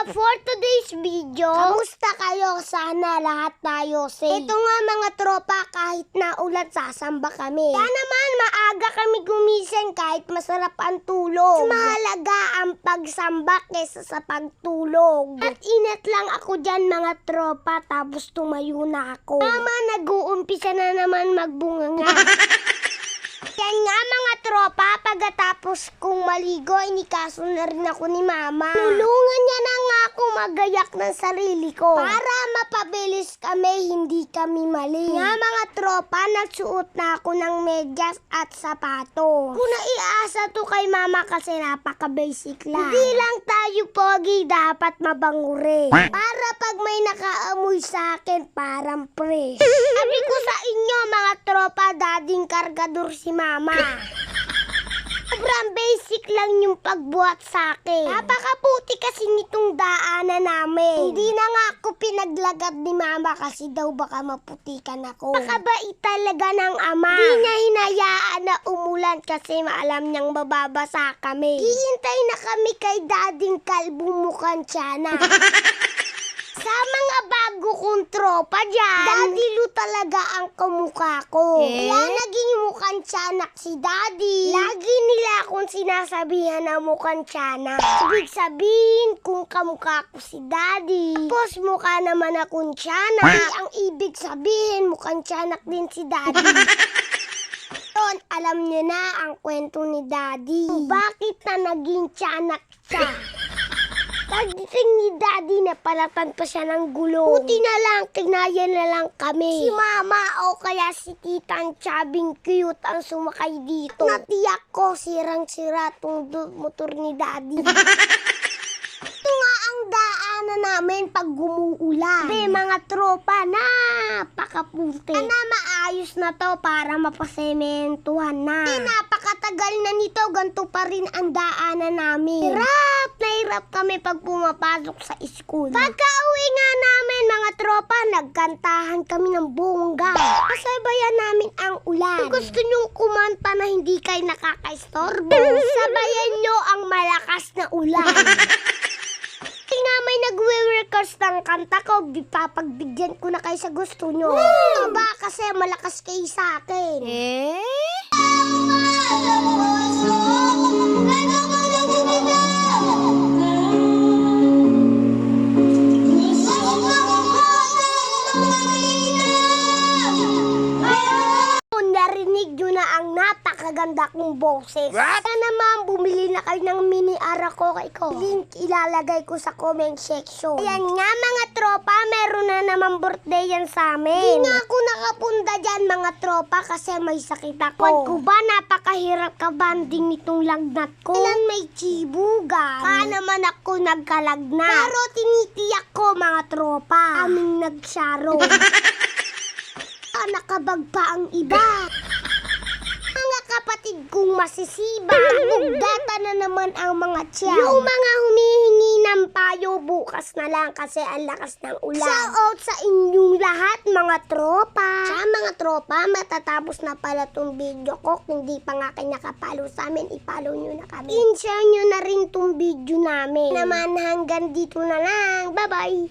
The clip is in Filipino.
for today's video, kamusta kayo? Sana lahat tayo safe. Ito nga mga tropa, kahit na ulan sasamba kami. Kaya naman maaga kami gumising kahit masarap ang tulog. Mas mahalaga ang pagsamba kesa sa pagtulog. At inat lang ako dyan mga tropa, tapos tumayo na ako. Tama, nag-uumpisa na naman magbunga nga. Yan nga mga tropa, pagkatapos kong maligo, inikaso na rin ako ni mama. Tulungan niya na nga ako magayak ng sarili ko. Para mapabilis kami, hindi kami mali. Nga mga tropa, nagsuot na ako ng medyas at sapatos. Kung naiasa to kay mama kasi napaka-basic lang. Hindi lang tayo pogi, dapat mabango rin. Para pag may nakaamoy sa akin, parang fresh. Sabi ko sa inyo mga tropa, dading kargador si mama. Sobrang basic lang yung pagbuhat sa akin. Napakaputi kasi nitong daanan namin. Hindi na nga ako pinaglagad ni mama kasi daw baka maputikan ako. Nakabait talaga ng ama. Hindi niya hinayaan na umulan kasi maalam niyang mababasa kami. Hihintay na kami kay dading kalbo mukhang tiyana. Sa mga bago kong tropa dyan, Daddy Lu talaga ang kamukha ko. Kaya naging mukhang tiyanak si Daddy. Lagi nila akong sinasabihan na mukhang tiyanak. Ibig sabihin kung kamukha ko si Daddy, tapos mukha naman akong tiyanak, ang ibig sabihin mukhang tiyanak din si Daddy. Doon, alam niyo na ang kwento ni Daddy. Bakit na naging tiyanak siya? Pagdating ni Daddy, napalatan pa siya ng gulo. Buti na lang, tignayan na lang kami. Si Mama o kaya si Titang Chabing cute ang sumakay dito. Natiyak ko, sirang-sira tong motor ni Daddy. Ito nga ang daanan namin pag gumuulan. Be, mga tropa, napakaputi. Sana maayos na to para mapasementuhan na. Napakatagal na nito, ganito pa rin ang daanan namin. Hirap kami pag pumapasok sa school. Pagka uwi nga namin mga tropa, nagkantahan kami ng bongga. Kasabayan namin ang ulan. Kung gusto nyong kumanta na hindi kayo nakaka-istorbo, sabayan nyo ang malakas na ulan. Tingnan may nagwe-request ng kanta ko, papagbigyan ko na kayo sa gusto nyo. Ba kasi malakas kayo sa akin. Narinig nyo na ang napakaganda kong boses. Sana naman bumili na kayo ng mini Arakoke ko. Link ilalagay ko sa comment section. Ayan nga mga tropa, meron na naman birthday yan sa amin. Hindi nga ako nakapunta dyan mga tropa kasi may sakit ako. Kwan ko ba napakahirap kabanding nitong lagnat ko? Ilan may chibugan. Kaya naman ako nagkalagnat. Pero tinitiyak ko mga tropa, aming nagsyaro. Nakabag pa ang iba. Mga kapatid kong masisiba, bugdata na naman ang mga tiyaw. Yung mga humihingi ng payo bukas na lang kasi ang lakas ng ulan. Shout out sa inyong lahat mga tropa. Sa mga tropa, matatapos na pala tong video ko. Kung di pa nga kayo nakapalo sa amin, ipalo nyo na kami. I-share nyo na rin tong video namin. Naman hanggang dito na lang. Bye bye.